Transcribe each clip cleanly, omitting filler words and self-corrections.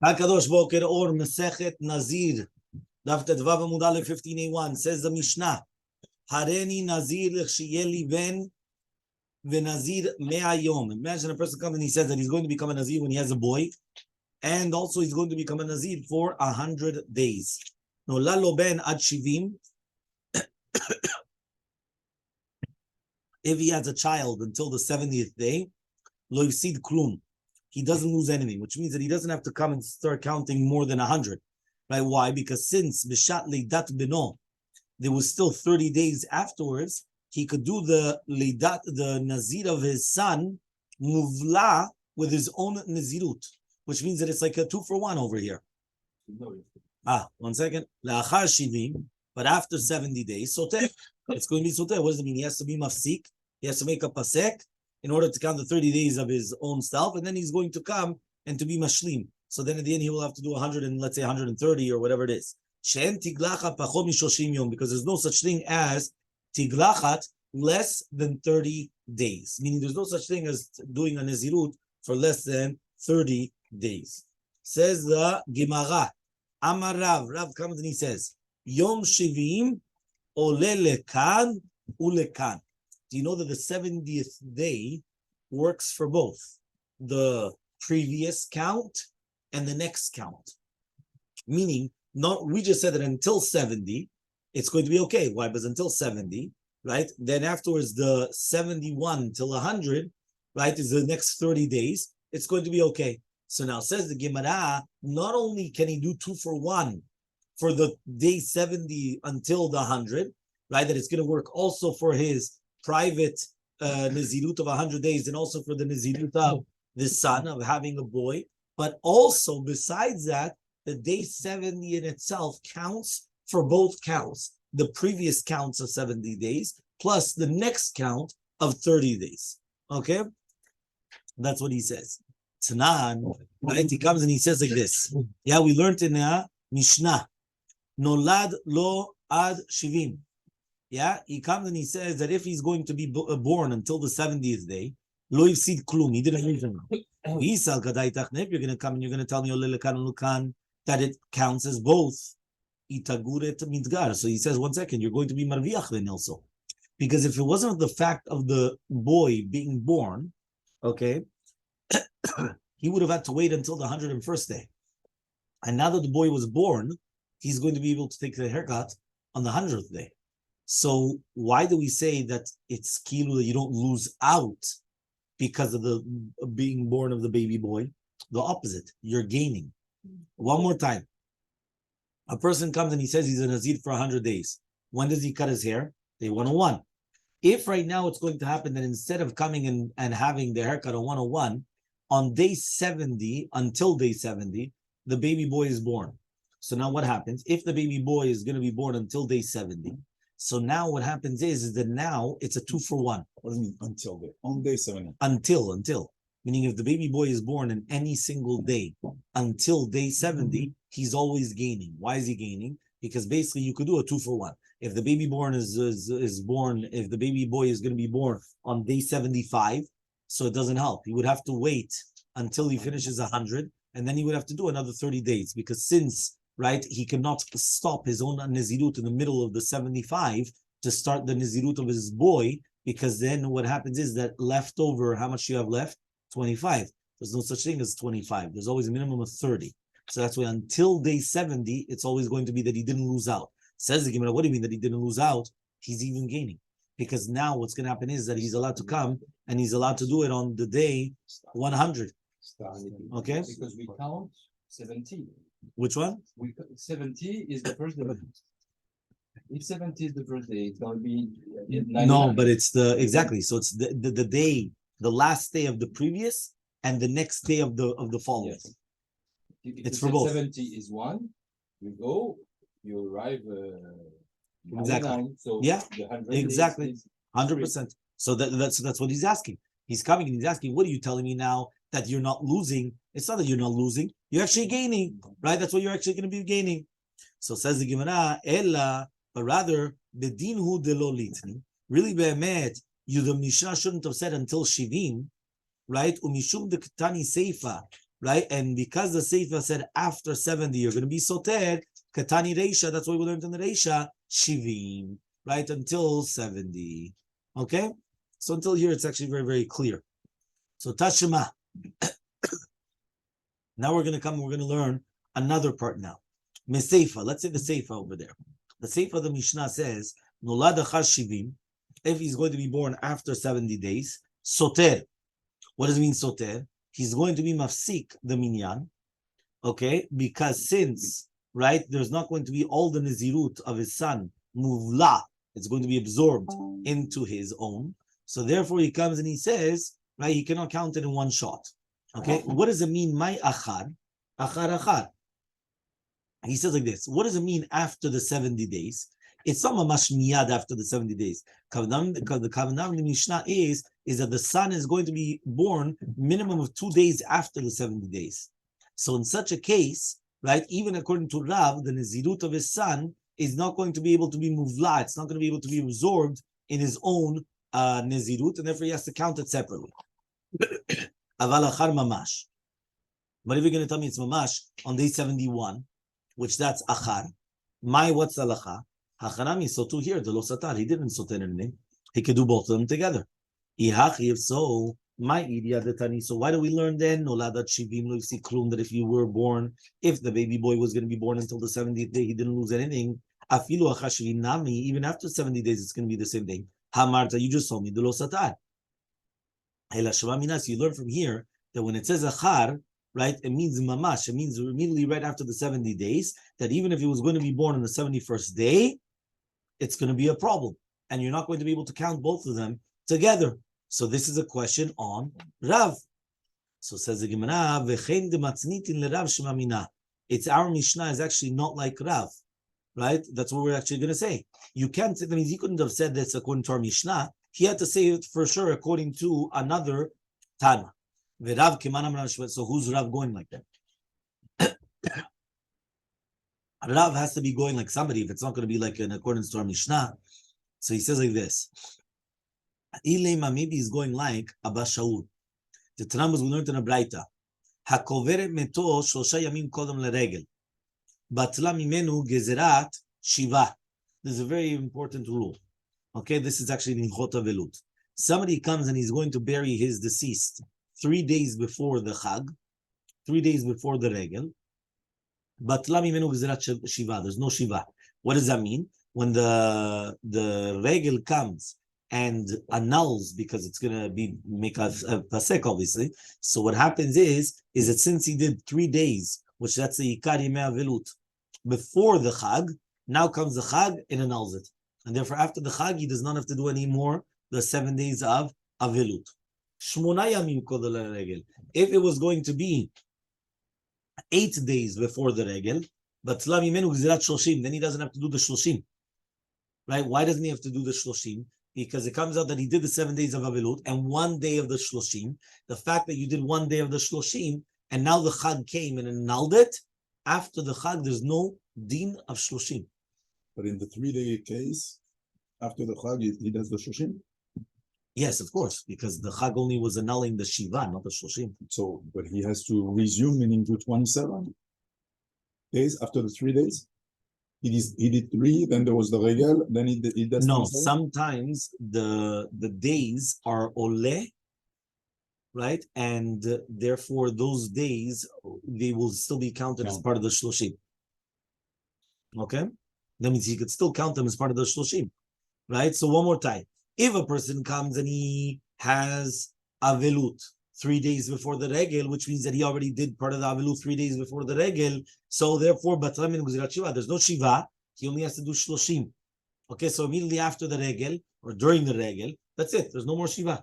HaKadosh Boker Or Masechet Nazir Daf Vav Amud Aleph 15a1 says the Mishnah, Hareni Nazir L'chshiyeli Ben V'Nazir Mea Yom. Imagine a person comes and he says that he's going to become a Nazir when he has a boy, and also he's going to become a Nazir for 100 days. No lalo ben ad shivim. If he has a child until the 70th day, lo yifsid klum. He doesn't lose anything, which means that he doesn't have to come and start counting more than 100. Right? Why? Because since Bishat Leidat Beno, there was still 30 days afterwards, he could do the Leidat, the Nazir of his son, Muvla, with his own Nazirut, which means that it's like a 2-for-1 over here. 1 second. La'achar shivim, but after 70 days, soteh. It's going to be soteh. What does it mean? He has to be mafsik. He has to make a pasek in order to count the 30 days of his own self, and then he's going to come and to be mashlim. So then at the end he will have to do 100 and let's say 130 or whatever it is. She'en tiglacha pachot mishoshim yom, because there's no such thing as tiglachat less than 30 days. Meaning there's no such thing as doing a nezirut for less than 30 days. Says the Gemara, Amar Rav. Rav comes and he says, Yom Shivim ole lekan ulekan. Do you know that the 70th day works for both the previous count and the next count? Meaning, we just said that until 70, it's going to be okay. Why? Because until 70, right? Then afterwards, the 71 till 100, right, is the next 30 days. It's going to be okay. So now says the Gemara, not only can he do 2-for-1 for the day 70 until the 100, right? That it's going to work also for his private Nazirut of 100 days and also for the Nazirut of the son of having a boy. But also, besides that, the day 70 in itself counts for both counts. The previous counts of 70 days plus the next count of 30 days. Okay? That's what he says. Tanan, right? He comes and he says like this. Yeah, we learned in Mishnah. Nolad lo ad shivim. Yeah, he comes and he says that if he's going to be born until the 70th day, lo yifsid klum, he didn't lose him. If you're going to come and you're going to tell me that it counts as both, itaguret midgar. So he says, 1 second, you're going to be marviach then also. Because if it wasn't the fact of the boy being born, okay, he would have had to wait until the 101st day. And now that the boy was born, he's going to be able to take the haircut on the 100th day. So why do we say that it's kilu that you don't lose out because of the being born of the baby boy? The opposite, you're gaining. One more time. A person comes and he says he's a Nazir for 100 days. When does he cut his hair? Day 101. If right now it's going to happen that instead of coming and having the haircut on 101, on day 70, until day 70, the baby boy is born. So now what happens? If the baby boy is going to be born until day 70, so now what happens is that now it's a 2-for-1. What does it mean until day? On day 70. Until. Meaning if the baby boy is born in any single day until day 70, he's always gaining. Why is he gaining? Because basically you could do a 2-for-1. If the baby born is born, if the baby boy is going to be born on day 75, so it doesn't help. He would have to wait until he finishes 100, and then he would have to do another 30 days. Because since, right, he cannot stop his own Nazirut in the middle of the 75 to start the Nazirut of his boy, because then what happens is that left over, how much do you have left? 25. There's no such thing as 25. There's always a minimum of 30. So that's why until day 70, it's always going to be that he didn't lose out. Says the Gemara, what do you mean that he didn't lose out? He's even gaining. Because now what's going to happen is that he's allowed to come and he's allowed to do it on the day 100. Okay? Because we count 70. Which one? 70 is the first day. If 70 is the first day, it's going to be 99. No, but it's exactly. So it's the day, the last day of the previous and the next day of the following. Yes. It's for both. 70 is 1. You go, you arrive. Exactly. So yeah. The 100 exactly. Is 100%. So that's what he's asking. He's coming and he's asking, what are you telling me now that you're not losing? It's not that you're not losing. You're actually gaining, right? That's what you're actually going to be gaining. So says the Gemara, Ella, but rather, bedinhu de lo litni. Really, be'emet, the Mishnah shouldn't have said until Shivim, right? Umishum de Ketani Seifa, right? And because the Seifa said after 70, you're going to be soter, Katani Reisha, that's what we learned in the Reisha, Shivim, right? Until 70. Okay? So until here, it's actually very, very clear. So Tashima. Now we're going to learn another part now. Meseifa, let's say the Seifa over there. The Seifa of the Mishnah says, Nolad achar shivim, if he's going to be born after 70 days, soter. What does it mean soter? He's going to be mafsik the minyan, okay? Because since, right, there's not going to be all the nezirut of his son, muvla, it's going to be absorbed into his own. So therefore he comes and he says, right, he cannot count it in one shot. Okay, what does it mean? My achar, achar. He says like this. What does it mean after the 70 days? It's not mamash miyad after the 70 days. The kavanah in the Mishnah is that the son is going to be born minimum of 2 days after the 70 days. So in such a case, right, even according to Rav, the nezirut of his son is not going to be able to be muvla. It's not going to be able to be absorbed in his own nezirut, and therefore he has to count it separately. Aval achar mamash. But if you're going to tell me it's mamash on day 71, which that's achar, what's halacha? Hachanami, so too here, the lo satar, he didn't soter anything. He could do both of them together. If so, my idia detani. So why do we learn then? Noladat shivim lo yifsi klum, that if you were born, if the baby boy was going to be born until the 70th day, he didn't lose anything. Afilu achar shivim nami, even after 70 days, it's going to be the same thing. Hamarta, you just told me the lo satar. You learn from here that when it says achar, right, it means mamash. It means immediately right after the 70 days, that even if he was going to be born on the 71st day, it's going to be a problem. And you're not going to be able to count both of them together. So this is a question on Rav. So says the Gemara, it's our Mishnah is actually not like Rav, right? That's what we're actually going to say. You can't, that means he couldn't have said this according to our Mishnah. He had to say it for sure according to another Tana. So who's Rav going like that? Rav has to be going like somebody if it's not going to be like in accordance to our Mishnah. So he says like this. Ilema, maybe he's going like Abba Shaul. The Tanam was learned in a Braita. Hakoveret meto shlosha yamim kodam leregel. Batla mimenu gezerat shiva. This is a very important rule. Okay, this is actually in Chota Velut. Somebody comes and he's going to bury his deceased 3 days before the Chag, 3 days before the Regel. Batla mimenu gezerat shiva. There's no shiva. What does that mean? When the Regel comes and annuls, because it's going to be make a pasek, obviously. So what happens is that since he did 3 days, which that's the Ikar Yimei Avelut, before the Chag, now comes the Chag, it annuls it. And therefore, after the Chag, he does not have to do any more the 7 days of Avelut. If it was going to be 8 days before the Regel, but then he doesn't have to do the Shloshim. Right? Why doesn't he have to do the Shloshim? Because it comes out that he did the 7 days of Avelut and 1 day of the Shloshim. The fact that you did 1 day of the Shloshim and now the Chag came and annulled it, after the Chag, there's no din of Shloshim. But in the 3-day case, after the Chag, he does the Shoshim? Yes, of course, because the Chag only was annulling the Shiva, not the Shloshim. So, but he has to resume, meaning to 27 days after the 3 days? He did 3, then there was the Regel, then he does No, 27? sometimes the days are ole, right? And therefore those days, they will still be counted as part of the Shloshim. Okay? That means you could still count them as part of the Shloshim, right? So one more time. If a person comes and he has Avelut 3 days before the Regel, which means that he already did part of the Avelut 3 days before the Regel, so therefore, there's no Shiva, he only has to do Shloshim. Okay, so immediately after the Regel, or during the Regel, that's it, there's no more Shiva.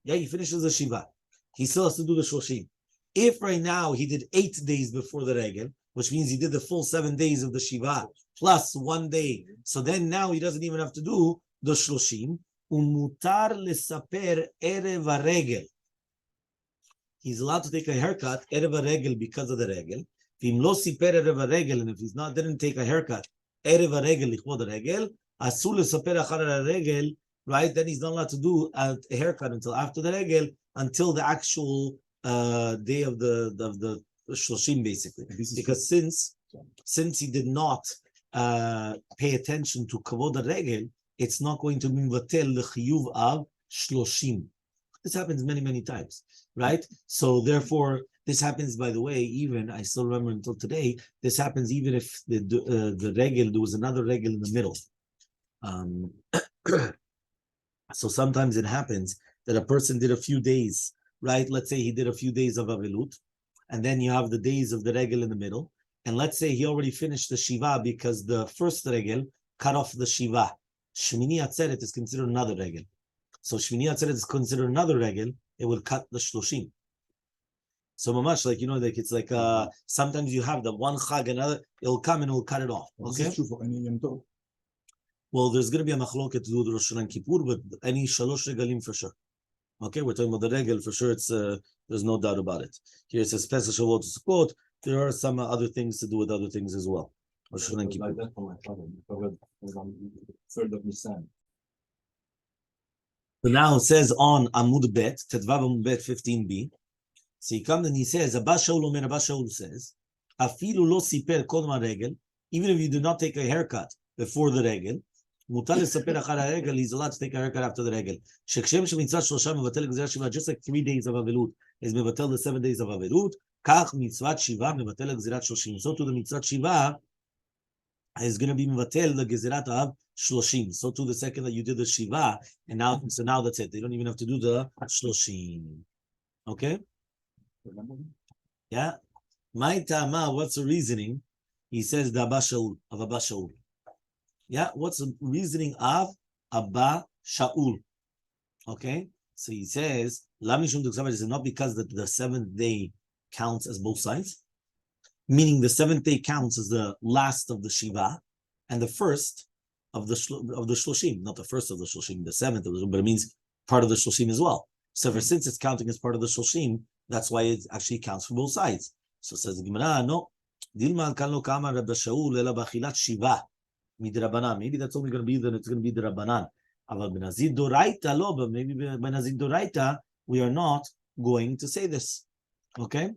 Yeah, he finishes the Shiva. He still has to do the Shloshim. If right now he did 8 days before the Regel, which means he did the full 7 days of the Shiva, plus 1 day, so then now he doesn't even have to do the Shloshim. Umutar lesaper erev haregel. He's allowed to take a haircut erev haregel because of the regel. V'im lo siper erev haregel, and if he's not didn't take a haircut erev haregel lichvod haregel, asul lesaper achar haregel, right? Then he's not allowed to do a haircut until after the regel, until the actual day of the Shloshim, basically, because since he did not pay attention to kavod regel, it's not going to be vatel the chiyuv of Shloshim. This happens many times, right? So therefore, this happens, by the way, even, I still remember until today, this happens even if the regel, there was another regel in the middle. So sometimes it happens that a person did a few days, right? Let's say he did a few days of Avelut, and then you have the days of the regel in the middle. And let's say he already finished the Shiva because the first regel cut off the Shiva. Shmini Atzeret is considered another regel. So Shmini Atzeret is considered another regel, it will cut the Shloshim. So mamash, like, like it's like sometimes you have the one chag, another, it'll come and it'll cut it off. Okay. This is true for any Yom Tov. Well, there's going to be a machloket to do with Rosh Hashanah and Kippur, but any shalosh regalim for sure. Okay, we're talking about the regel for sure. It's there's no doubt about it. Here it says Pesach, Shavuot, Sukkot. There are some other things to do with other things as well. Rosh Hashanah and Kippur. Like that for my father, covered third of Nisan. So now it says on Amud Bet, Tetvav Amud Bet 15b. So he comes and he says, Abba Shaul says, Afilu lo siper kodma regel, even if you do not take a haircut before the regel, mutar lesaper achar haregel, he's allowed to take a haircut after the regel. Shekshem shemitzvah shlosha mevatel gzerat shiva, just like 3 days of Avelut is mevatel the 7 days of Avelut, kach mitzvat shiva mevatel gzerat shloshim. So to the mitzvat shiva is going to be mevatel the gezerat of shloshim. So to the second that you did the shiva, and now that's it. They don't even have to do the shloshim. Okay? Yeah. My tama, what's the reasoning? He says the Abba Shaul, of Abba Shaul. Yeah, what's the reasoning of Abba Shaul? Okay, so he says, is it not because the 7th day counts as both sides? Meaning the 7th day counts as the last of the Shiva and the first of the Shloshim, not the first of the Shloshim, the 7th of the, but it means part of the Shloshim as well. So since it's counting as part of the Shloshim, that's why it actually counts for both sides. So says the Gemara, no. Maybe that's only going to be that it's going to be the Rabbanan. But maybe by Nazir Doraita, we are not going to say this. Okay?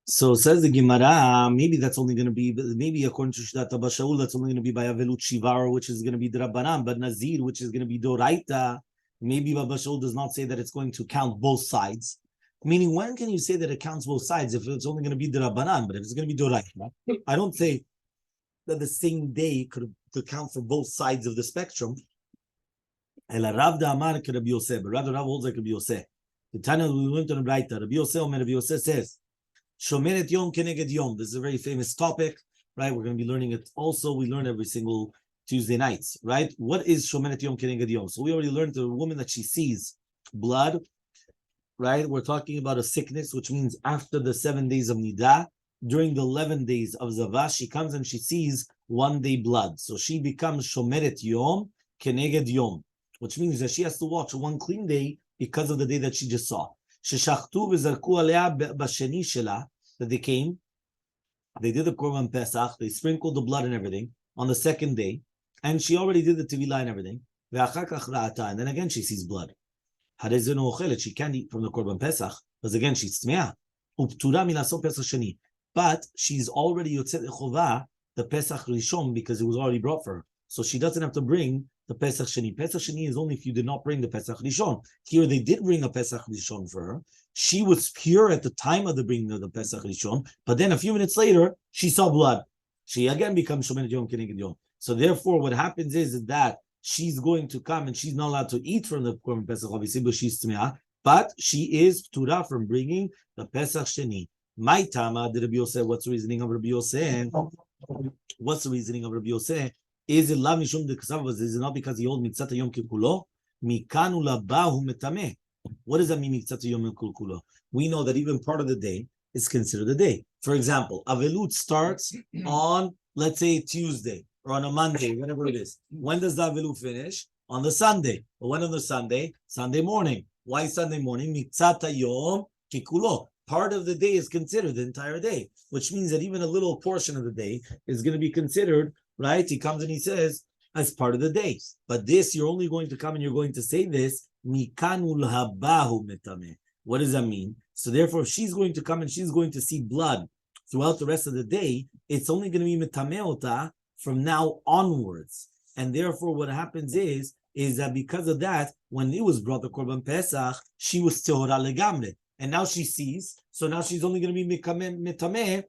So says the Gemara, maybe that's only going to be, maybe according to Shdat Abba Shaul, that's only going to be by Avelut Shivar, which is going to be the Rabbanan, but Nazir, which is going to be Doraita, maybe Abba Shaul does not say that it's going to count both sides. Meaning, when can you say that it counts both sides if it's only going to be the Rabbanan? But if it's going to be Doraita, I don't say that the same day could count for both sides of the spectrum. Ela Rav da Amar ke Rabbi Yosef, but rather Rav holds like Rabbi Yosef. The Tanya we went on Rabbi Yosef says, Shomeret Yom Keneged Yom. This is a very famous topic, right? We're going to be learning it also. We learn every single Tuesday nights, right? What is Shomeret Yom Keneged Yom? So we already learned the woman that she sees blood, right? We're talking about a sickness, which means after the 7 days of Nidah, during the 11 days of Zavah, she comes and she sees 1 day blood. So she becomes Shomeret Yom Keneged Yom, which means that she has to watch 1 clean day because of the day that she just saw. That they came, they did the Korban Pesach, they sprinkled the blood and everything on the 2nd day, and she already did the Tevilah and everything. And then again she sees blood. She can't eat from the Korban Pesach, because again she's Tmeah. But she's already Yotzet Echovah, the Pesach Rishon, because it was already brought for her. So she doesn't have to bring the Pesach Sheni. Pesach Sheni is only if you did not bring the Pesach Rishon. Here they did bring a Pesach Rishon for her. She was pure at the time of the bringing of the Pesach Rishon, but then a few minutes later, she saw blood. She again becomes Shomeret Yom Keneged Yom. So therefore, what happens is that she's going to come and she's not allowed to eat from the Korban Pesach, obviously, but she's Tmeah, but she is Ptura from bringing the Pesach Sheni. My Tama, the Rabbi Yosef, what's the reasoning of Rabbi Yosef? What's the reasoning of Rabbi Yosef? Is it la mishum de kasav? Is it not because he holds mitzat yom kikulo? Mikanu labahu metameh. What does that mean, mitzat yom kikulo? We know that even part of the day is considered a day. For example, Avelut starts on, let's say, Tuesday or on a Monday, whenever it is. When does the Avelut finish? On the Sunday. But when on the Sunday? Sunday morning. Why Sunday morning? Mitzat yom kikulo. Part of the day is considered the entire day, which means that even a little portion of the day is going to be considered, right? He comes and he says, as part of the day. But this, you're only going to come and you're going to say this Mikanul habahu metame. What does that mean? So therefore, if she's going to come and she's going to see blood throughout the rest of the day, it's only going to be metameota from now onwards. And therefore, what happens is that because of that, when it was brought the Korban Pesach, she was tehora legamre. And now she sees, so now she's only going to be metameh,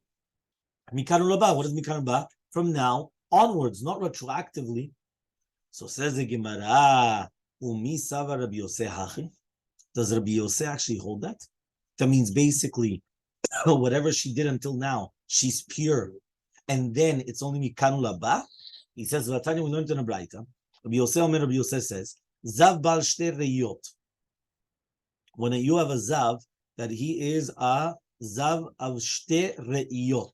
mikanul haba. What is mikanul haba? From now onwards, not retroactively. So says the Gemara, Umi Sava Rabbi Yosef Hachi. Does Rabbi Yosef actually hold that? That means basically, whatever she did until now, she's pure. And then it's only mikanul haba. He says, Vatanya, we learned in a Braita. Rabbi Yosef says, Zav bal shte reiyot. When you have a Zav, that he is a Zav of shte reiyot.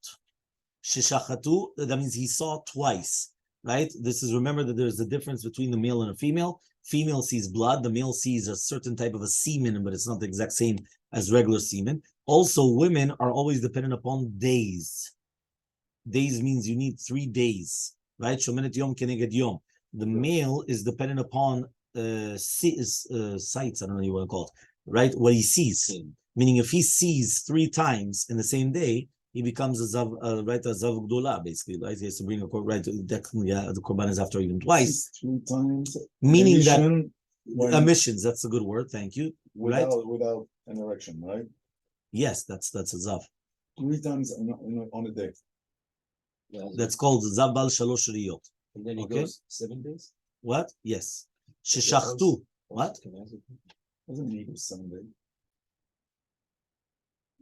Sheshachatu, that means he saw twice. Right? This is, remember that there's a difference between the male and a female. Female sees blood, the male sees a certain type of a semen, but it's not the exact same as regular semen. Also, women are always dependent upon days. Days means you need 3 days, right? Shomenet yom keneged yom. The male is dependent upon sights, I don't know what you want to call it, right? What he sees. Meaning if he sees 3 times in the same day, he becomes a zav, right? A zav gdola, basically, right? He has to bring a korban, right? The korban is after even twice. 3 times. Meaning Emission, that emissions, that's a good word, thank you. Right? Without an erection, right? Yes, that's a zav. 3 times on a day. Yeah. That's called zav bal shalosh riyot. And then it Okay. goes 7 days. What? Yes. Sheshachtu. What? Doesn't need a Sunday.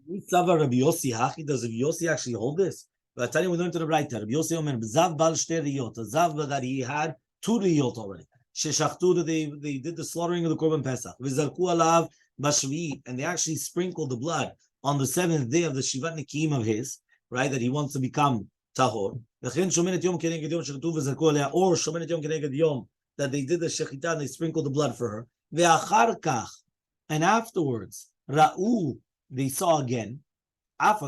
Rabbi Yossi Hachi, does Rabbi Yossi actually hold this? But I tell you, we learned to the right. Rabbi Yossi Omer, Zav bal shte riyot, a zav that he had 2 riyot already. Sheshachtu, they did the slaughtering of the Korban Pesach. V'zarku alav bashvi, and they actually sprinkled the blood on the 7th day of the Shivat Nikim of his, right? That he wants to become tahor. V'chen shomenet yom keneged yom shechatu v'zarku aleh, or shomenet yom keneged yom, that they did the shechita and they sprinkled the blood for her. Ve'achar kach, and afterwards, ra'u, they saw again, even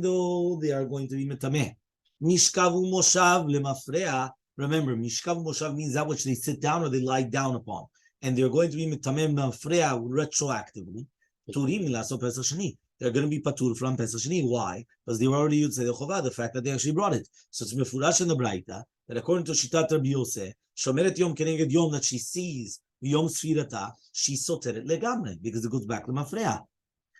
though they are going to be metameh. Mishkavu moshav lemafrea. Remember, mishkav moshav means that which they sit down or they lie down upon, and they're going to be metameh mafrea retroactively. Turim milaso pesach sheni. They're going to be patur from pesach sheni. Why? Because they were already used to the fact that they actually brought it. So it's mefurash in the Braita that according to Shitat Rabbi Yosef, shomeret yom keneged yom, that she sees Yom Sfirata, she soteret legamre, because it goes back to Mafreya.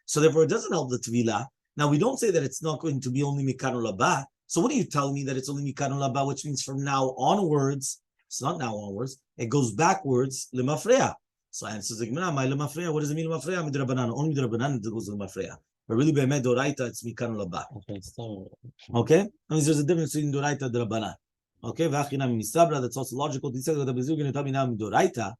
So therefore, it doesn't help the Tvila. Now, we don't say that it's not going to be only Mikanul haba. So what are you telling me that it's only Mikanul haba, which means from now onwards, it's not now onwards, it goes backwards, Lemafreya. So answers the Gemara, my Lemafreya, what does it mean Lemafreya? Midrabanan, only Midrabanan it goes to Lemafreya. But really, Be'emed Doraita, it's Mikanul haba. Okay? That means there's a difference between Doraita and Drabanan. Okay? V'achinam misabra, that's also logical. You're going to tell me now Midoraita.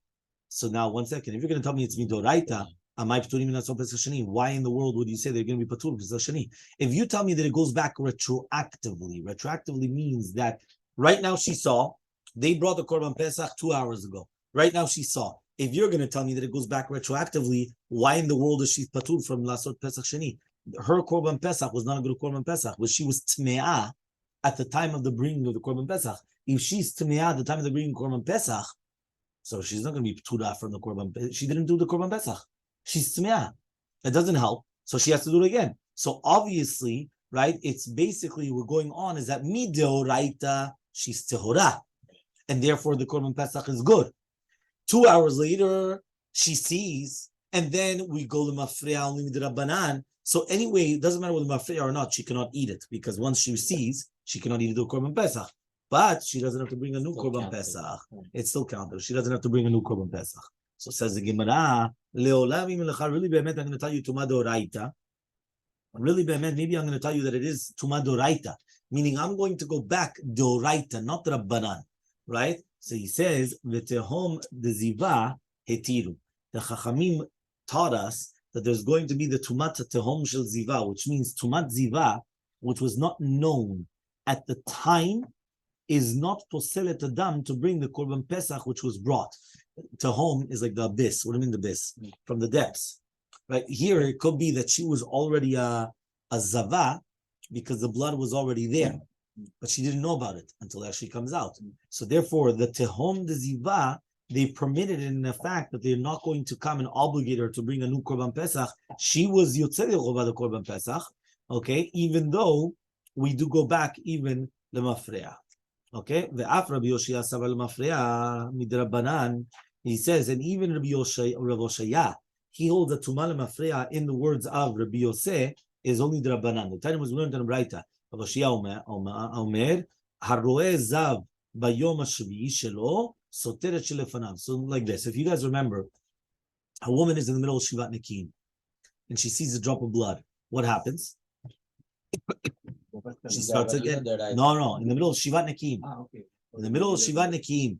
So now, 1 second. If you're going to tell me it's midoraita, am I paturim minatzon pesach sheni? Why in the world would you say they're going to be patur pesach sheni? If you tell me that it goes back retroactively means that right now she saw, they brought the korban pesach 2 hours ago. Right now she saw. If you're going to tell me that it goes back retroactively, why in the world is she patur from lasot pesach sheni? Her korban pesach was not a good korban pesach. She was tme'ah at the time of the bringing of the korban pesach. If she's tme'ah at the time of the bringing of korban pesach, so she's not going to be ptura from the korban. She didn't do the korban pesach. She's tme'ah. That doesn't help. So she has to do it again. So obviously, right? It's basically we're going on is that mideoraita she's tehora, and therefore the korban pesach is good. 2 hours later she sees, and then we go to mafreya only midrabanan. So anyway, it doesn't matter whether mafreya or not. She cannot eat it because once she sees, she cannot eat the korban pesach. But she doesn't have to bring a new korban pesach. It's still counted. She doesn't have to bring a new korban pesach. So says the Gemara, Leolam imelecha. Really, be'emet, I'm going to tell you tuma doraita. Really, be'emet, maybe I'm going to tell you that it is tuma doraita, meaning I'm going to go back doraita, not rabbanan, right? So he says v'tehom deziva hetiru. The Chachamim taught us that there's going to be the tumat tehom shel ziva, which means tumat ziva, which was not known at the time, is not poselet adam to bring the korban pesach which was brought. Tehom is like the abyss. What do you mean the abyss? From the depths. Right here, it could be that she was already a zava because the blood was already there. but she didn't know about it until actually comes out. So therefore, the tehom de ziva, they permitted it in the fact that they're not going to come and obligate her to bring a new korban pesach. She was yotzer yechova the korban pesach, okay, even though we do go back even lemafreya. Okay, the Rabbi Yoshia Savar lemafreya midrabanan. He says, and even Rabbi Yoshaya, he holds that Tumah lemafreya in the words of Rabbi Yoseh is only drabanan. The time was learned in Braita. Rabbi Yoshia Omer haroeh zav bayom hashvi'i shelo soteret shelefanav. So like this, if you guys remember, a woman is in the middle of Shivat Nekim, and she sees a drop of blood. What happens? She starts again. No, in the middle of Shivat Nekim. Okay. In the middle of Shivat Nekim.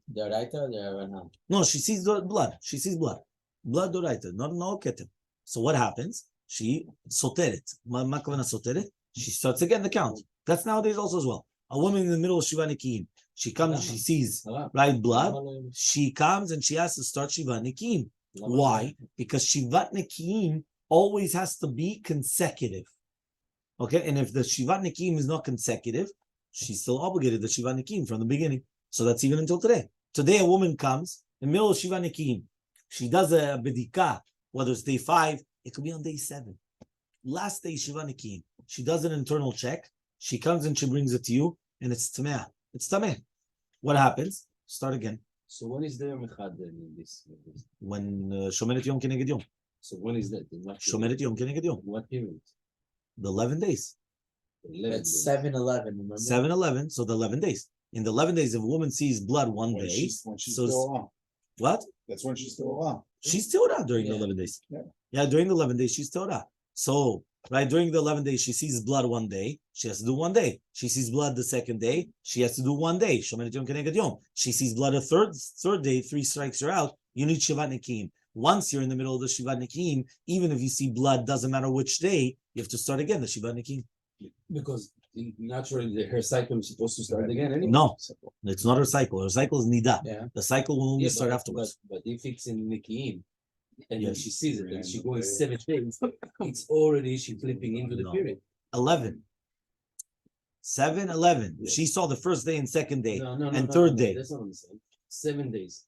No, she sees the blood. She sees blood. Blood doraita, no ketem. So what happens? She soteret. Makavana soteret. She starts again the count. That's nowadays also as well. A woman in the middle of Shivat Nekim. She comes and she sees right blood. She comes and she has to start Shivat Nekim. Why? Because Shivat Nekim always has to be consecutive. Okay, and if the Shivat Nekim is not consecutive, she's still obligated the Shivat Nekim from the beginning. So that's even until today. Today, a woman comes in the middle of Shivat Nekim. She does a bedika, whether it's day 5, it could be on day 7. Last day, Shivat Nekim. She does an internal check. She comes and she brings it to you, and it's tameh. It's tameh. What happens? Start again. So when is the Yom Echad then in this? When Shomeret Yom Keneged Yom. So when is that? In what Shomeret Yom Keneged Yom. What period? The 11 days. 11 It's days. 7-11, remember? 7-11, so the 11 days. In the 11 days, if a woman sees blood one When day, she's so still around. what? That's when she's still around. She's still out during the Yeah. 11 days. Yeah. During the 11 days, she's still out. So, right, during the 11 days, she sees blood one day, she has to do one day. She sees blood the second day, she has to do one day. Shomeret Yom Keneged Yom. She sees blood a third day, 3 strikes are out. You need Shivat Nekim. Once you're in the middle of the Shivat Nekim, even if you see blood, doesn't matter which day, you have to start again the Shivat Nekim. Because naturally her cycle is supposed to start again anyway. No, it's not her cycle. Her cycle is Nida. Yeah. The cycle will only Yeah, start afterwards. But if it's in Nikiim, and Yes. then she sees it, and she goes 7 days, it's already she flipping into the No. period. 11. 7-11. Yes. She saw the first day and second day. No, and third day. That's not what I'm saying. 7 days.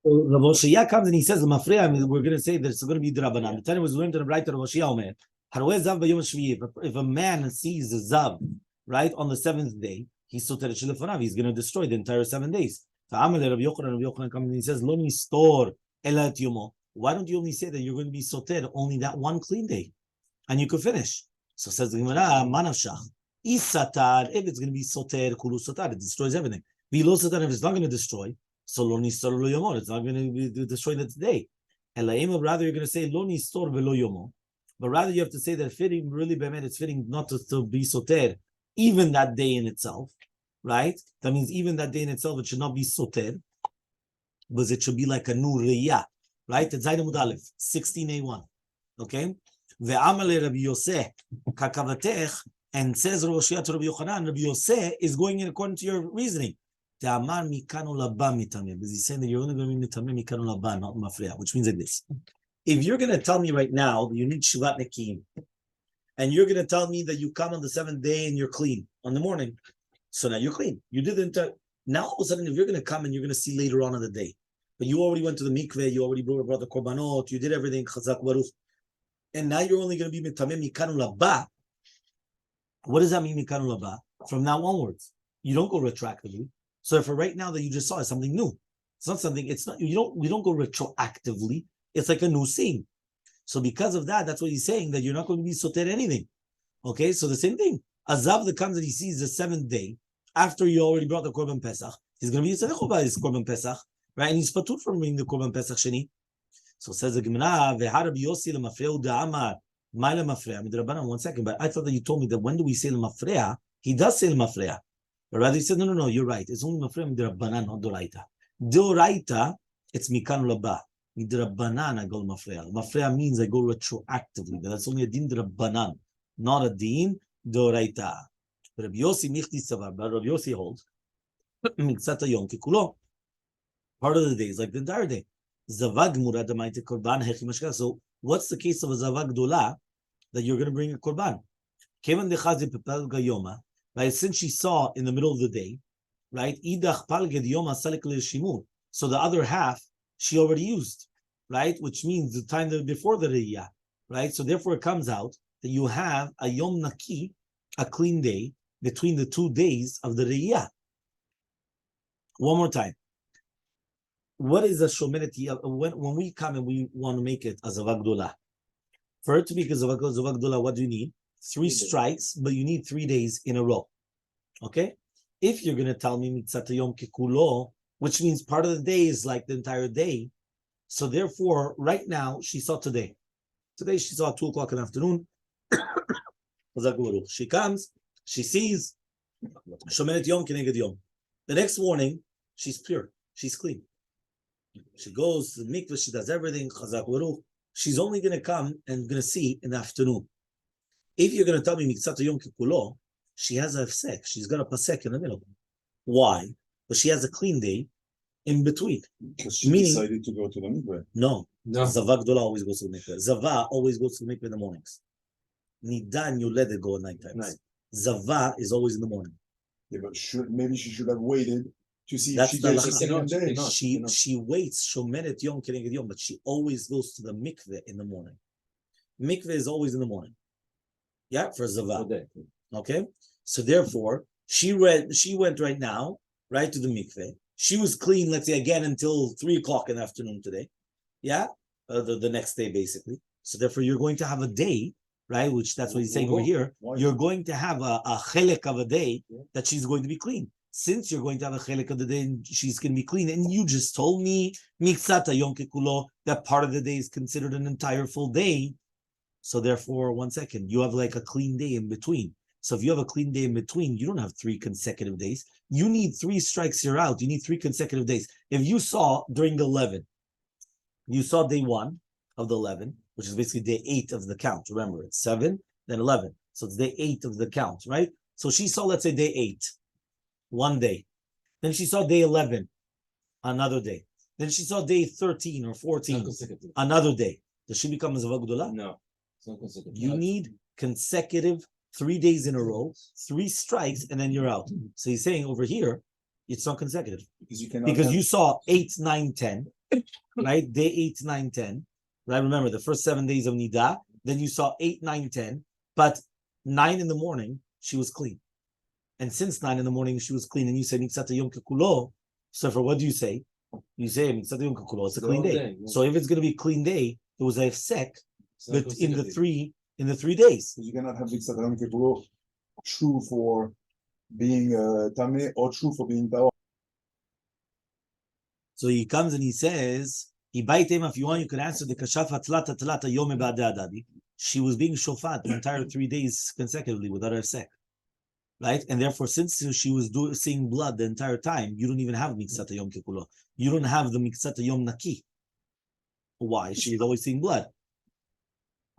So Rav Oshaya comes and he says, "Mafreya." We're going to say that it's going to be drabanan. The Tanya was learned in the Braita. Rav Oshaya Omer, "Haroeh zav b'yom hashvi'i." If a man sees the zav right on the 7th day, he's soteret shelefonav. He's going to destroy the entire 7 days. Elmaleh Rav Yochanan comes and he says, "Lo nistor ela et yomo." Why don't you only say that you're going to be soter only that one clean day, and you could finish? So says the Gemara, "Manavshach isatar." If it's going to be soter kulu sotar, it destroys everything. V'lo sotar, if it's not going to destroy. So lo nistor lo yomo, it's not going to be destroyed that day. Elaim, rather you're going to say lo nistor velo yomo, but rather you have to say that fitting really bemet, it's fitting not to be soter even that day in itself, right? That means even that day in itself it should not be soter, but it should be like a new riyah, right? It's Zayin Amud Aleph 16a1, okay? Ve'amaleh Rabbi Yoseh kakavatech, and says Rav Oshaya to Rabbi Yochanan, Rabbi Yoseh is going in according to your reasoning. Because he's saying that you're only going to be mitameh mikanu laba, not mafreya, which means like this. If you're going to tell me right now that you need Shivat Nekim, and you're going to tell me that you come on the 7th day and you're clean on the morning, so now you're clean. You didn't. Now all of a sudden, if you're going to come and you're going to see later on in the day, but you already went to the mikveh, you already brought the korbanot, you did everything, chazak baruch, and now you're only going to be mitameh mikanu laba. What does that mean, mikanu laba? From now onwards, you don't go retroactively. So for right now that you just saw is something new. It's not something, it's not, we don't go retroactively. It's like a new scene. So because of that, that's what he's saying, that you're not going to be soter anything. Okay, so the same thing. A zav that comes and he sees the 7th day, after you already brought the korban pesach, he's going to be yitzarech by his korban pesach, right? And he's patur from bringing the korban pesach sheni. So says the Gemara, ve'ha Rabbi Yossi lemafreya u'da'amar, ma lemafreya, midrabanan, 1 second, but I thought that you told me that when do we say lemafreya? He does say lemafreya. But rather he said, no, you're right. It's only mafreya midrabanan, not doraita. Doraita, it's mikan laba. Midrabanan, I go mafreya. Mafreya means I go retroactively. That's only a din drabanan, not a din doraita. Rabbi Yossi michti savar, but Rabbi Yossi holds mitzata yom kikulo. Part of the day is like the entire day. Zavag murad amaite korban hechi mashka. So what's the case of a zavag dola that you're going to bring a korban? Kevan dechazi pepelga yoma, right? Since she saw in the middle of the day, right? Idach palged yoma salik le'shimur. So the other half she already used, right? Which means the time before the riyah, right? So therefore it comes out that you have a yom naki, a clean day, between the 2 days of the riyah. One more time. What is a shomereti? When we come and we want to make it as a vagdola, for it to be a zavagdola, what do you need? 3 strikes, but you need 3 days in a row. Okay? If you're going to tell me mitzat yom kikulo, which means part of the day is like the entire day, so therefore, right now, she saw today. Today she saw at 2 o'clock in the afternoon. She comes, she sees shomeret yom keneged yom. The next morning, she's pure, she's clean. She goes to the mikveh, she does everything, chazak baruch. She's only going to come and going to see in the afternoon. If you're going to tell me mitzat yom kikulo, she has a hefsek. She's got a pasek in the middle. Why? But she has a clean day in between. Because she decided to go to the mikveh. No. Zava Gdola always goes to the mikveh. Zava always goes to the mikveh in the mornings. Nidan, you let it go at night times. Zava is always in the morning. Yeah, but maybe she should have waited to see That's if she gets the a second day. She waits, shomeret yom keneged yom, but she always goes to the mikveh in the morning. Mikveh is always in the morning. Yeah, for Zava. Okay? So therefore, she went right now, right to the mikveh. She was clean, let's say, again until 3 o'clock in the afternoon today. Yeah? The next day, basically. So therefore, you're going to have a day, right? Which that's what he's saying over here. You're going to have a chelek of a day that she's going to be clean. Since you're going to have a chelek of the day and she's going to be clean, and you just told me, miksata yom kekulo, that part of the day is considered an entire full day. So therefore, 1 second, you have like a clean day in between. So if you have a clean day in between, you don't have 3 consecutive days. You need 3 strikes, you're out. You need 3 consecutive days. If you saw during the 11, you saw day 1 of the 11, which is basically day 8 of the count. Remember, it's 7, then 11. So it's day 8 of the count, right? So she saw, let's say, day 8, 1 day. Then she saw day 11, another day. Then she saw day 13 or 14, another day. Does she become a Zavah Gdola? No. It's not consecutive. You need consecutive 3 days in a row, 3 strikes, and then you're out. So he's saying over here, it's not consecutive. Because you saw 8, 9, 10, right? Day 8, 9, 10. Right? Remember the first 7 days of Nida. Then you saw 8, 9, 10. But 9 in the morning, she was clean. And since 9 in the morning, she was clean. And you say, Miksata Yom Kekulo. So for what do you say? You say, Miksata Yom Kekulo. It's a clean day. So if it's going to be a clean day, it was a hefsek, but in the 3 days. You cannot have Miksat Yom Kekulo true for being Tameh or true for being Ta'or. So he comes and he says, if you want, you can answer the kashafa tlata tlata yome ba'adadi. She was being shofat the entire 3 days consecutively without her sek. Right? And therefore, since she was seeing blood the entire time, you don't even have miksata yom kekulo. You don't have the miksata yom naki. Why? She is always seeing blood.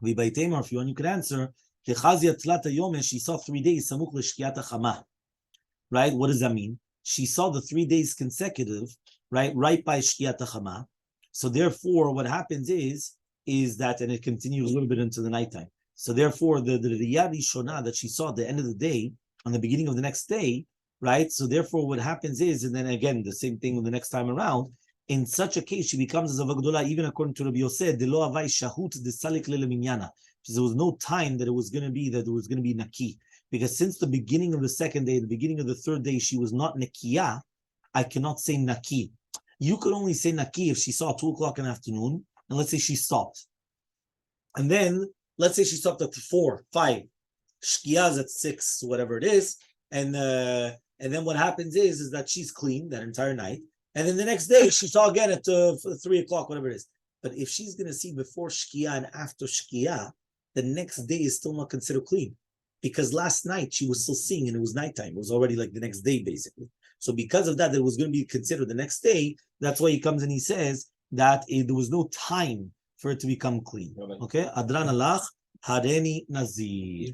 If you want, you can answer the chazia tlata yome. She saw 3 days samuch l'shkiata chama. Right? What does that mean? She saw the 3 days consecutive, right by shkiata chama. So therefore, what happens is that, and it continues a little bit into the nighttime. So therefore, the riyah rishona that she saw at the end of the day, on the beginning of the next day, right? So therefore, what happens is, and then again, the same thing the next time around, in such a case, she becomes a Zavah Gdola, even according to Rabbi Yosef, de lo avai shahut de salik lele minyana. There was no time that it was going to be naki. Because since the beginning of the second day, the beginning of the third day, she was not nakiya, I cannot say naki. You could only say naki if she saw 2 o'clock in the afternoon, and let's say she stopped. And then, let's say she stopped at 4, 5. Shkiyaz at 6, whatever it is. And then what happens is that she's clean that entire night. And then the next day, she saw again at 3 o'clock, whatever it is. But if she's going to see before Shkiyah and after Shkiyah, the next day is still not considered clean. Because last night, she was still seeing and it was nighttime. It was already like the next day, basically. So because of that, it was going to be considered the next day. That's why he comes and he says that there was no time for it to become clean. Okay? Adran alach, hareni nazir.